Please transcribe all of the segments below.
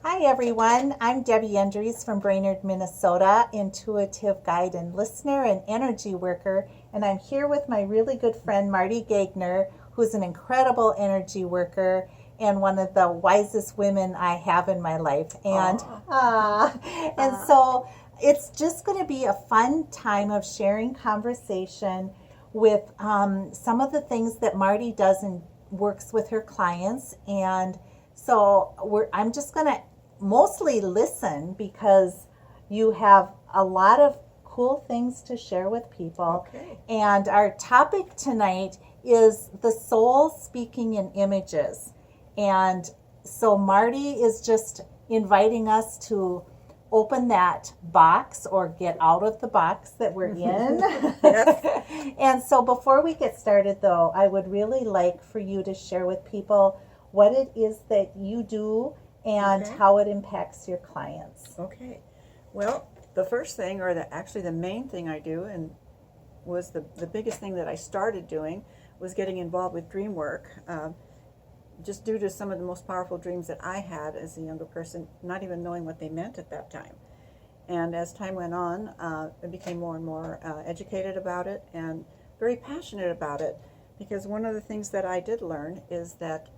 Hi everyone, I'm Debbie Endres from Brainerd, Minnesota, intuitive guide and listener and energy worker, and I'm here with my really good friend Marty Gegner, who's an incredible energy worker and one of the wisest women I have in my life. And Aw. and so it's just going to be a fun time of sharing conversation with some of the things that Marty does and works with her clients. And so I'm just going to mostly listen because you have a lot of cool things to share with people. Okay. And our topic tonight is the soul speaking in images. And so Marty is just inviting us to open that box or get out of the box that we're in. Yes. And so before we get started, though, I would really like for you to share with people what it is that you do and Okay. how it impacts your clients. Okay. Well, the first thing, or actually the main thing I do, and was the biggest thing that I started doing, was getting involved with dream work. Just due to some of the most powerful dreams that I had as a younger person, not even knowing what they meant at that time. And as time went on, I became more and more educated about it and very passionate about it, because one of the things that I did learn is that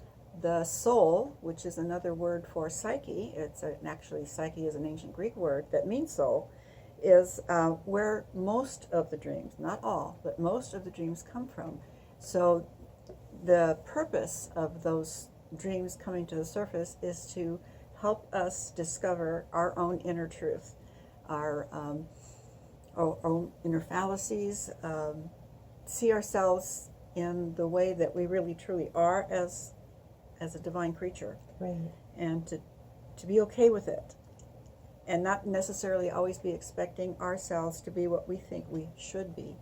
the soul, which is another word for psyche, actually psyche is an ancient Greek word that means soul, is where most of the dreams, not all, but most of the dreams come from. So the purpose of those dreams coming to the surface is to help us discover our own inner truth, our own inner fallacies, see ourselves in the way that we really truly are as a divine creature, Right. and to be okay with it, and not necessarily always be expecting ourselves to be what we think we should be.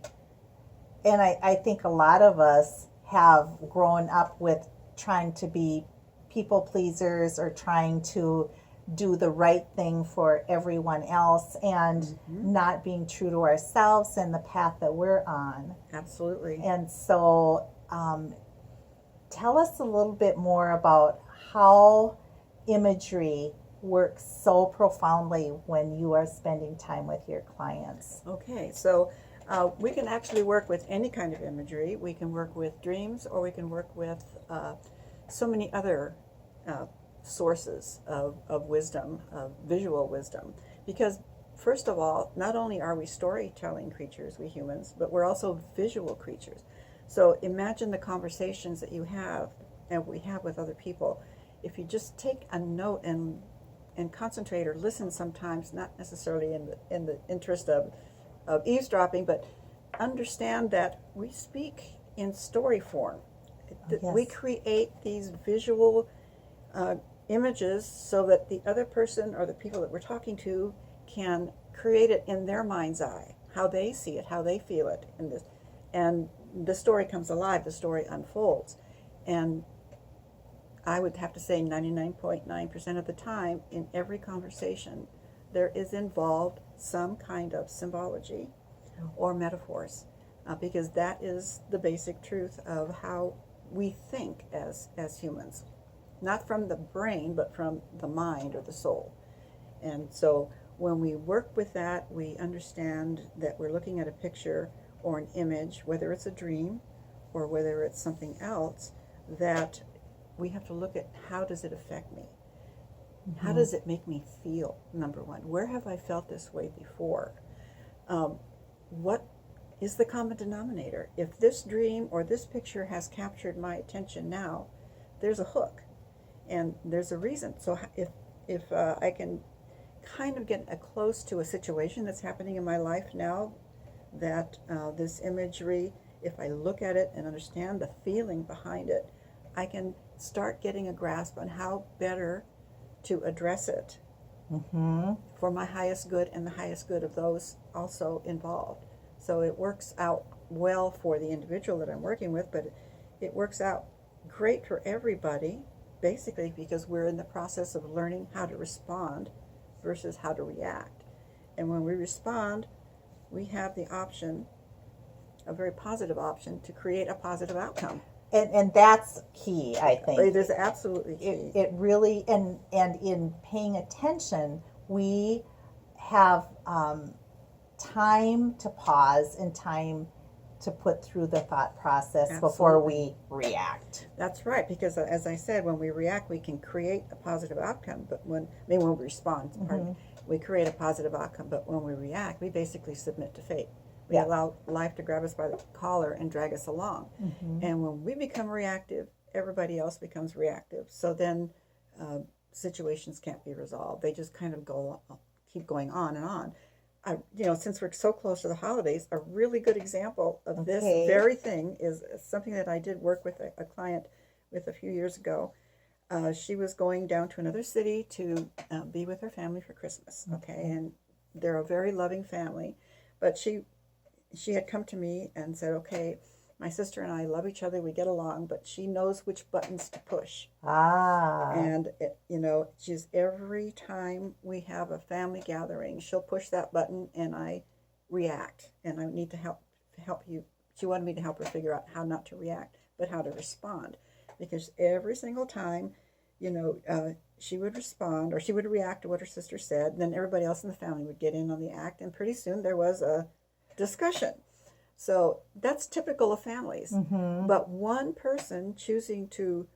And I think a lot of us have grown up with trying to be people pleasers or trying to do the right thing for everyone else and Mm-hmm. not being true to ourselves and the path that we're on. Absolutely. And so, tell us a little bit more about how imagery works so profoundly when you are spending time with your clients. Okay, so we can actually work with any kind of imagery. We can work with dreams, or we can work with so many other uh, sources of wisdom, of visual wisdom. Because, first of all, not only are we storytelling creatures, we humans, but we're also visual creatures. So imagine the conversations that you have and we have with other people. If you just take a note and concentrate or listen sometimes, not necessarily in the interest of eavesdropping, but understand that we speak in story form. We Yes. create these visual uh, images so that the other person or the people that we're talking to can create it in their mind's eye, how they see it, how they feel it in this, and the story comes alive, the story unfolds. And I would have to say 99.9% of the time in every conversation there is involved some kind of symbology or metaphors, because that is the basic truth of how we think as humans, not from the brain but from the mind or the soul. And so when we work with that, we understand that we're looking at a picture or an image, whether it's a dream or whether it's something else, that we have to look at how does it affect me? How Mm-hmm. does it make me feel? Number one, where have I felt this way before? Um, what is the common denominator? If this dream or this picture has captured my attention now, there's a hook, and there's a reason. So if I can kind of get close to a situation that's happening in my life now, that this imagery, if I look at it and understand the feeling behind it, I can start getting a grasp on how better to address it Mm-hmm. for my highest good and the highest good of those also involved. So it works out well for the individual that I'm working with, but it works out great for everybody, basically because we're in the process of learning how to respond versus how to react. And when we respond, we have the option, a very positive option, to create a positive outcome. And that's key, I think. It is absolutely key. It really, and in paying attention, we have time to pause and time to put through the thought process before we react. That's right, because as I said, when we react, we can create a positive outcome. But when we respond, pardon, we create a positive outcome. But when we react, we basically submit to fate. We allow life to grab us by the collar and drag us along. And when we become reactive, everybody else becomes reactive. So then situations can't be resolved. They just kind of keep going on and on. Since we're so close to the holidays, a really good example of this very thing is something that I did work with a client with a few years ago. She was going down to another city to be with her family for Christmas. And they're a very loving family, but she had come to me and said, okay, my sister and I love each other, we get along, but she knows which buttons to push. And, she's every time we have a family gathering, she'll push that button and I react. And I need to help you. She wanted me to help her figure out how not to react, but how to respond. Because every single time, she would respond or she would react to what her sister said, and then everybody else in the family would get in on the act, and pretty soon there was a discussion. So that's typical of families. But one person choosing to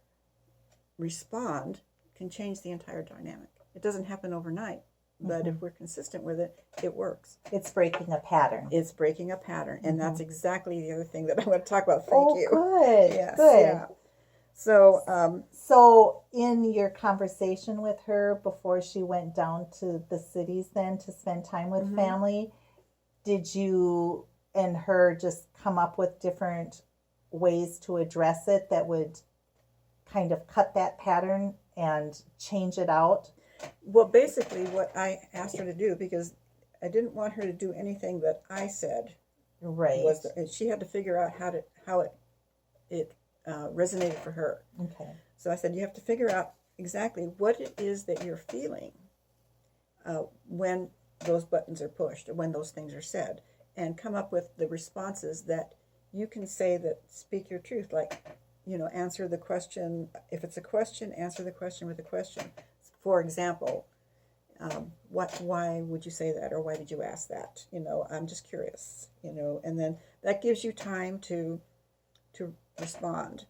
respond can change the entire dynamic. It doesn't happen overnight, but if we're consistent with it, it works. It's breaking a pattern. It's breaking a pattern, and that's exactly the other thing that I want to talk about. Thank you. Good. Yes, good. Yeah. So, so in your conversation with her before she went down to the cities then to spend time with family, did you and her just come up with different ways to address it that would kind of cut that pattern and change it out? Well, basically what I asked her to do, because I didn't want her to do anything that I said, was that she had to figure out how it resonated for her. Okay. So I said, you have to figure out exactly what it is that you're feeling when those buttons are pushed or when those things are said, and come up with the responses that you can say that speak your truth. Like, answer the question. If it's a question, answer the question with a question. For example, why would you say that, or why did you ask that? I'm just curious. And then that gives you time to respond.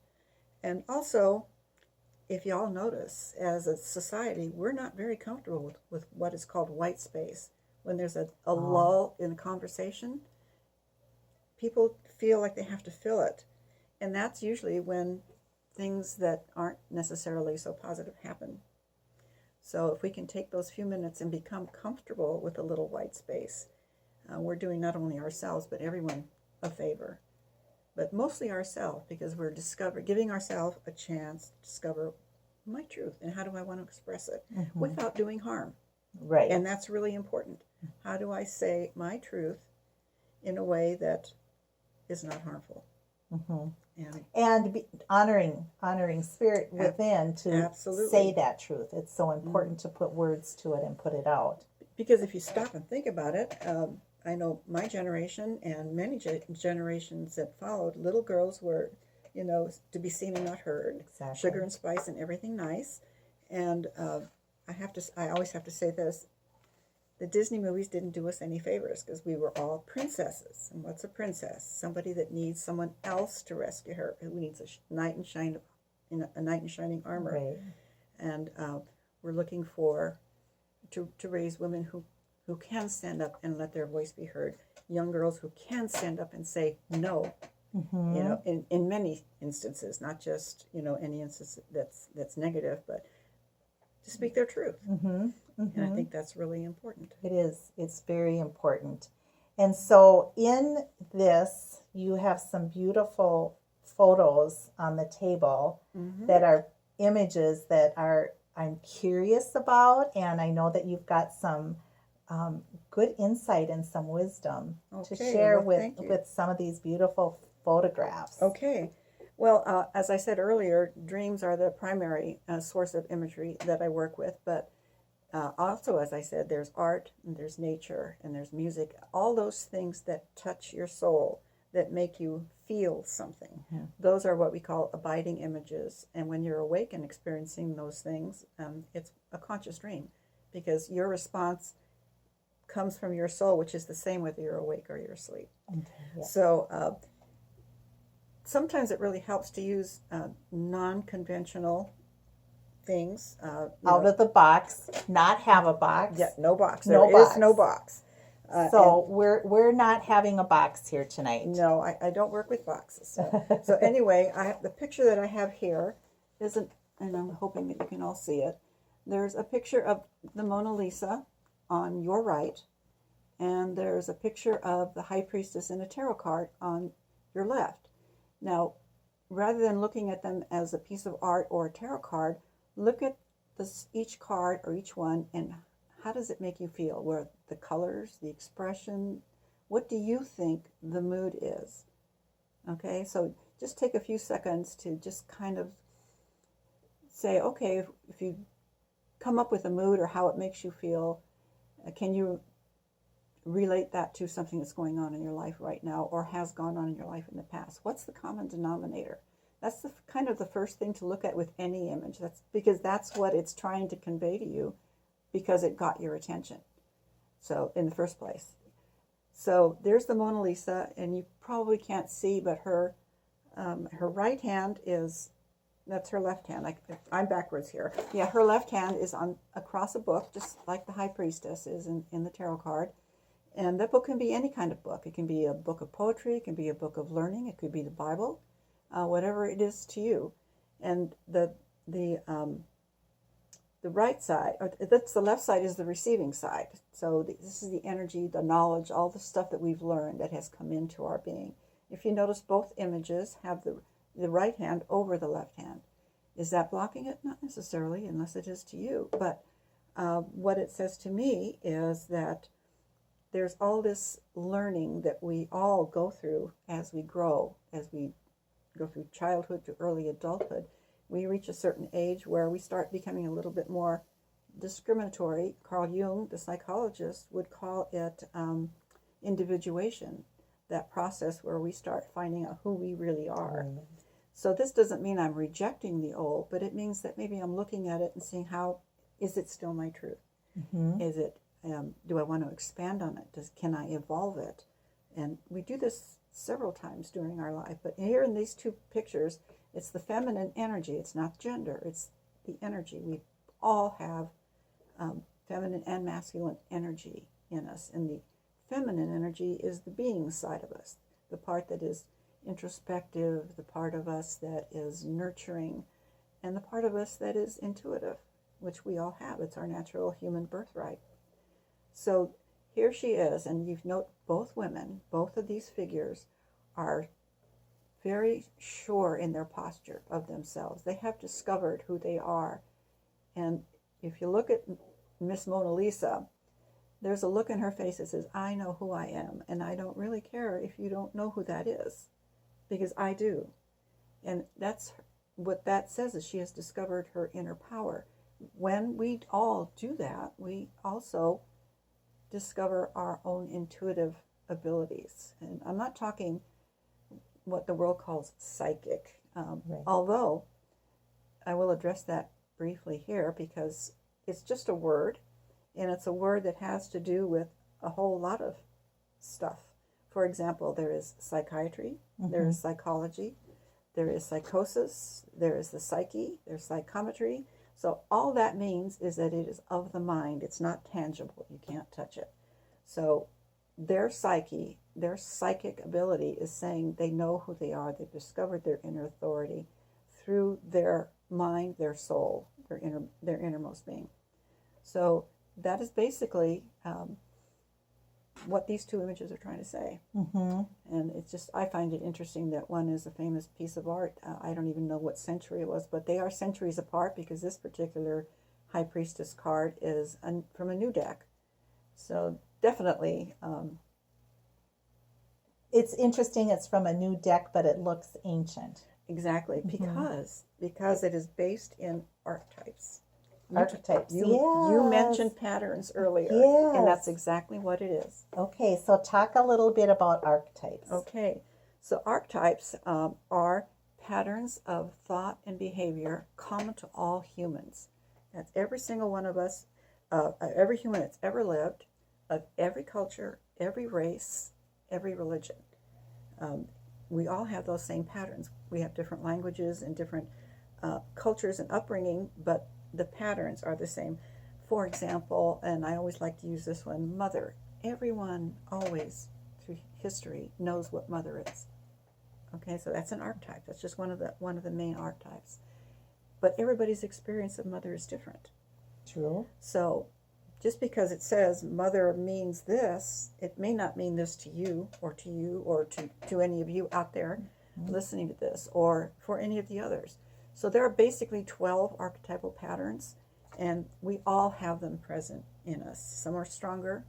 And also, if y'all notice, as a society, we're not very comfortable with what is called white space. When there's a lull in a conversation, people feel like they have to fill it. And that's usually when things that aren't necessarily so positive happen. So if we can take those few minutes and become comfortable with a little white space, we're doing not only ourselves, but everyone a favor. But mostly ourselves, because we're giving ourselves a chance to discover my truth and how do I want to express it without doing harm. Right. And that's really important. How do I say my truth in a way that is not harmful? And honoring spirit within to absolutely say that truth. It's so important to put words to it and put it out. Because if you stop and think about it, I know my generation and many generations that followed, little girls were, to be seen and not heard. Exactly. Sugar and spice and everything nice. And I always have to say this: the Disney movies didn't do us any favors, because we were all princesses. And what's a princess? Somebody that needs someone else to rescue her, who needs a knight in shining armor. Right. And we're looking to raise women who can stand up and let their voice be heard. Young girls who can stand up and say no. In many instances, not just any instance that's negative, but to speak their truth. And I think that's really important. It is. It's very important. And so in this, you have some beautiful photos on the table that are images that I'm curious about, and I know that you've got some good insight and some wisdom to share with some of these beautiful photographs. Okay. Well, as I said earlier, dreams are the primary source of imagery that I work with, but also, as I said, there's art, and there's nature, and there's music, all those things that touch your soul, that make you feel something. Mhm. Those are what we call abiding images. And when you're awake and experiencing those things, it's a conscious dream, because your response comes from your soul, which is the same whether you're awake or you're asleep. Okay, yeah. So sometimes it really helps to use non-conventional things. Out of the box, not have a box. Yeah, no box. No There is box. no box. So we're not having a box here tonight. No, I don't work with boxes. So anyway, the picture that I have here isn't, and I'm hoping that you can all see it. There's a picture of the Mona Lisa on your right, and there's a picture of the High Priestess in a tarot card on your left. Now, rather than looking at them as a piece of art or a tarot card, look at each card or each one, and how does it make you feel? Where the colors, the expression, what do you think the mood is? Okay, so just take a few seconds to just kind of say, okay, if you come up with a mood or how it makes you feel, can you relate that to something that's going on in your life right now or has gone on in your life in the past? What's the common denominator? That's the kind of the first thing to look at with any image. That's because that's what it's trying to convey to you, because it got your attention. So in the first place. So there's the Mona Lisa, and you probably can't see, but her right hand is, that's her left hand. I'm backwards here. Yeah, her left hand is on across a book, just like the High Priestess is in the tarot card. And that book can be any kind of book. It can be a book of poetry. It can be a book of learning. It could be the Bible, whatever it is to you. And the right side, or that's the left side, is the receiving side. So this is the energy, the knowledge, all the stuff that we've learned that has come into our being. If you notice, both images have the right hand over the left hand. Is that blocking it? Not necessarily, unless it is to you. But what it says to me is that there's all this learning that we all go through as we grow, as we go through childhood to early adulthood. We reach a certain age where we start becoming a little bit more discriminatory. Carl Jung, the psychologist, would call it individuation, that process where we start finding out who we really are. Mm. So this doesn't mean I'm rejecting the old, but it means that maybe I'm looking at it and seeing, how is it still my truth? Mm-hmm. Is it, do I want to expand on it? Can I evolve it? And we do this several times during our life. But here in these two pictures, it's the feminine energy. It's not gender. It's the energy. We all have feminine and masculine energy in us. And the feminine energy is the being side of us, the part that is introspective, the part of us that is nurturing, and the part of us that is intuitive, which we all have. It's our natural human birthright. So here she is, and you note both women, both of these figures are very sure in their posture of themselves. They have discovered who they are. And if you look at Miss Mona Lisa, there's a look in her face that says, I know who I am, and I don't really care if you don't know who that is, because I do. And that's what that says, is she has discovered her inner power. When we all do that, we also discover our own intuitive abilities. And I'm not talking what the world calls psychic, right. Although I will address that briefly here, because it's just a word, and it's a word that has to do with a whole lot of stuff. For example, there is psychiatry, mm-hmm. there is psychology, there is psychosis, there is the psyche, there's psychometry. So all that means is that it is of the mind. It's not tangible. You can't touch it. So their psyche, their psychic ability is saying they know who they are. They've discovered their inner authority through their mind, their soul, their innermost being. So that is basically what these two images are trying to say. Mm-hmm. And it's just, I find it interesting that one is a famous piece of art. I don't even know what century it was, but they are centuries apart, because this particular High Priestess card is from a new deck. So definitely. It's interesting, it's from a new deck, but it looks ancient. Exactly, mm-hmm. because it is based in archetypes. Archetypes, you mentioned patterns earlier, yes. And that's exactly what it is. Okay, so talk a little bit about archetypes. Okay, So archetypes are patterns of thought and behavior common to all humans. That's every single one of us, every human that's ever lived, of every culture, every race, every religion. We all have those same patterns. We have different languages and different cultures and upbringing, but the patterns are the same. For example, and I always like to use this one, mother. Everyone always through history knows what mother is. Okay, so that's an archetype. That's just one of the main archetypes. But everybody's experience of mother is different. True. So just because it says mother means this, it may not mean this to you or to any of you out there listening to this, or for any of the others. So there are basically 12 archetypal patterns, and we all have them present in us. Some are stronger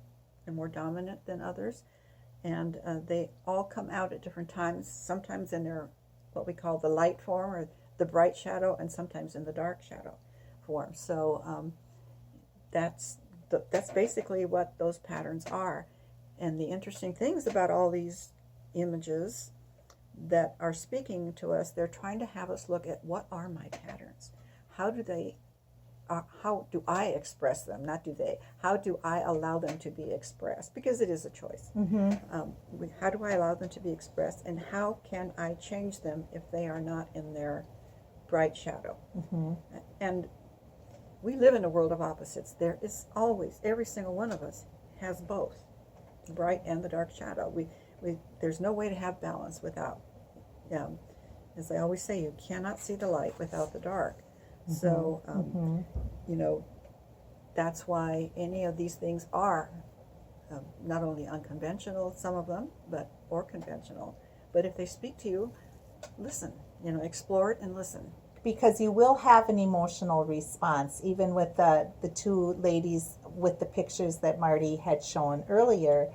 and more dominant than others, and they all come out at different times, sometimes in their what we call the light form or the bright shadow, and sometimes in the dark shadow form. So that's basically what those patterns are. And the interesting things about all these images that are speaking to us, they're trying to have us look at what are my patterns? How do I express them? Not do they. How do I allow them to be expressed? Because it is a choice. How do I allow them to be expressed, and how can I change them if they are not in their bright shadow? And we live in a world of opposites. There is always, every single one of us has both, the bright and the dark shadow. There's no way to have balance without, as I always say, you cannot see the light without the dark. So, that's why any of these things are not only unconventional, some of them, or conventional. But if they speak to you, listen, explore it and listen. Because you will have an emotional response, even with the two ladies with the pictures that Marty had shown earlier.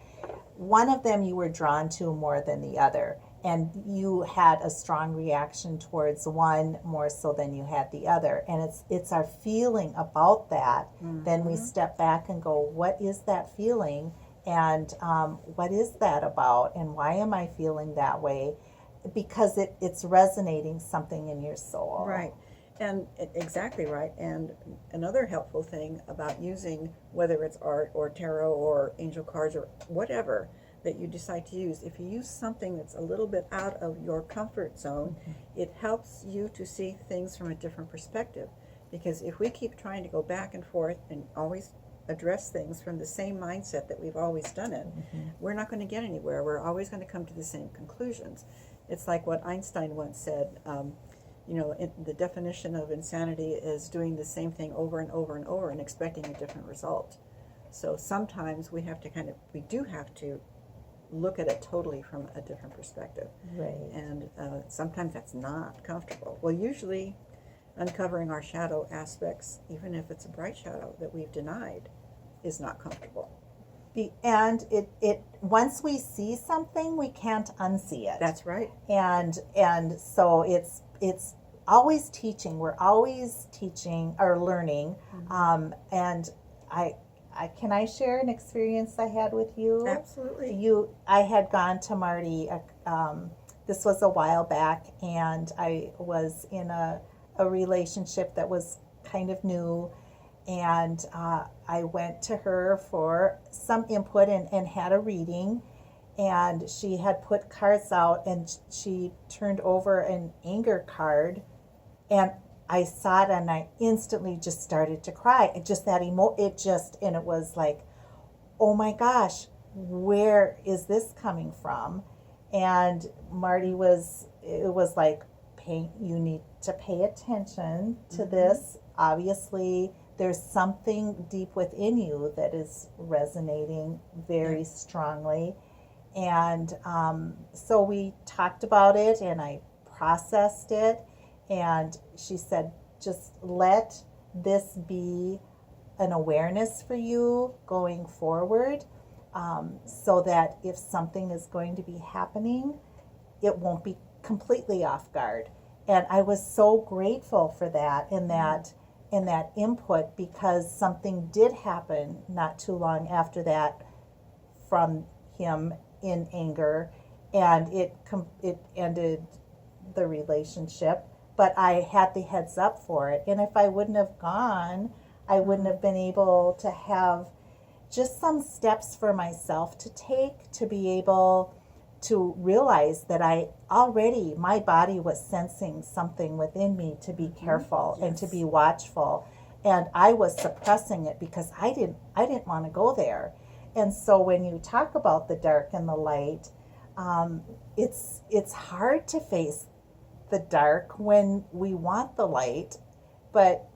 One of them you were drawn to more than the other, and you had a strong reaction towards one more so than you had the other. And it's our feeling about that. Then we step back and go, what is that feeling? And what is that about? And why am I feeling that way? Because it's resonating something in your soul. Right. And exactly right. And another helpful thing about using, whether it's art or tarot or angel cards or whatever that you decide to use, if you use something that's a little bit out of your comfort zone, it helps you to see things from a different perspective. Because if we keep trying to go back and forth and always address things from the same mindset that we've always done it, we're not going to get anywhere. We're always going to come to the same conclusions. It's like what Einstein once said, the definition of insanity is doing the same thing over and over and over and expecting a different result. So sometimes we do have to look at it totally from a different perspective. Right. And sometimes that's not comfortable. Well, usually uncovering our shadow aspects, even if it's a bright shadow that we've denied, is not comfortable. And it once we see something, we can't unsee it. That's right. And so it's always teaching. We're always teaching or learning. And can I share an experience I had with you? Absolutely. I had gone to Marty. This was a while back, and I was in a relationship that was kind of new. And I went to her for some input and had a reading, and she had put cards out, and she turned over an anger card, and I saw it and I instantly just started to cry. And it was like, oh my gosh, where is this coming from? And Marty it was like, you need to pay attention to this. Obviously, there's something deep within you that is resonating very strongly. And so we talked about it, and I processed it. And she said, just let this be an awareness for you going forward, so that if something is going to be happening, it won't be completely off guard. And I was so grateful for that and that input, because something did happen not too long after that from him in anger, and it ended the relationship. But I had the heads up for it, and if I wouldn't have gone, I wouldn't have been able to have just some steps for myself to take to be able to realize that my body was sensing something within me to be careful and to be watchful, and I was suppressing it because I didn't want to go there. And so when you talk about the dark and the light, it's hard to face the dark when we want the light, but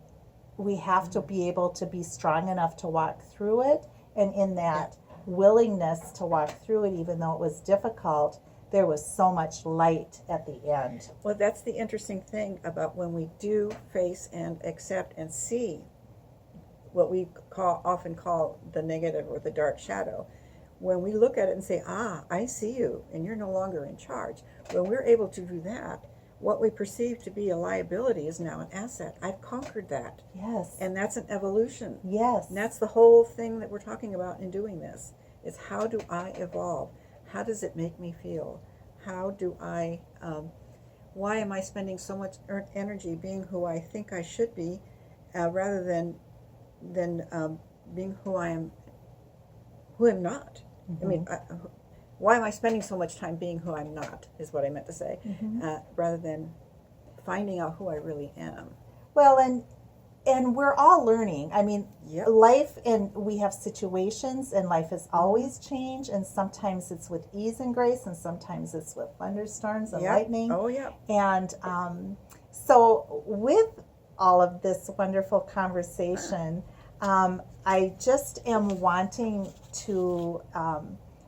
we have to be able to be strong enough to walk through it. And in that willingness to walk through it, even though it was difficult, there was so much light at the end. Well, that's the interesting thing about when we do face and accept and see what we often call the negative or the dark shadow. When we look at it and say, I see you, and you're no longer in charge. When we're able to do that, what we perceive to be a liability is now an asset. I've conquered that. Yes. And that's an evolution. Yes. And that's the whole thing that we're talking about in doing this. Is how do I evolve? How does it make me feel? How do I, why am I spending so much energy being who I think I should be, rather than being who I'm not? I mean, why am I spending so much time being who I'm not, is what I meant to say, rather than finding out who I really am. Well, and we're all learning. I mean, Yep. life, and we have situations, and life is always change, and sometimes it's with ease and grace, and sometimes it's with thunderstorms and Yep. lightning. Oh, yeah. And so with all of this wonderful conversation, I just am wanting to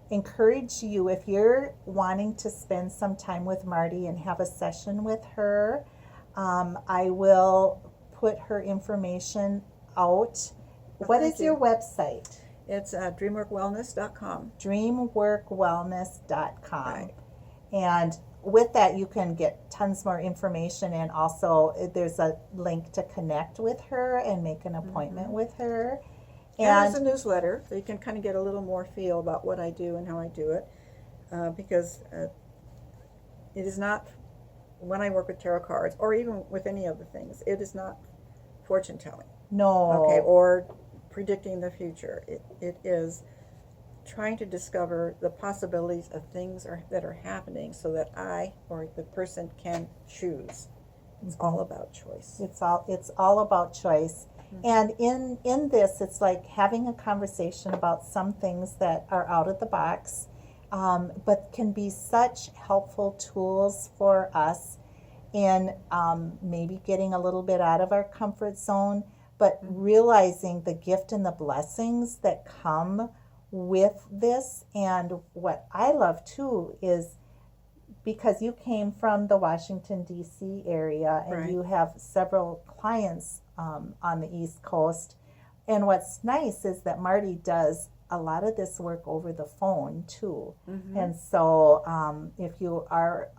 encourage you, if you're wanting to spend some time with Marty and have a session with her, I will put her information out. What is your website? It's dreamworkwellness.com. dreamworkwellness.com. Right. And with that, you can get tons more information, and also there's a link to connect with her and make an appointment with her. And And there's a newsletter, so you can kind of get a little more feel about what I do and how I do it, because it is not, when I work with tarot cards, or even with any of the things, it is not fortune telling, no, okay, or predicting the future. It is trying to discover the possibilities of things that are happening so that I or the person can choose. It's all about choice. it's all about choice. And in this, it's like having a conversation about some things that are out of the box, but can be such helpful tools for us in maybe getting a little bit out of our comfort zone, but realizing the gift and the blessings that come with this. And what I love too is, because you came from the Washington, D.C. area, and Right. you have several clients on the East Coast. And what's nice is that Marty does a lot of this work over the phone too. And so if you are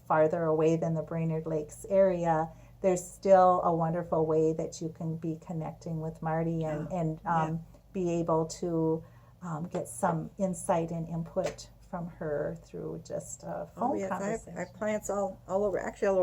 farther away than the Brainerd Lakes area, there's still a wonderful way that you can be connecting with Marty and be able to get some insight and input from her through just a phone conversation. I have clients all over, actually all over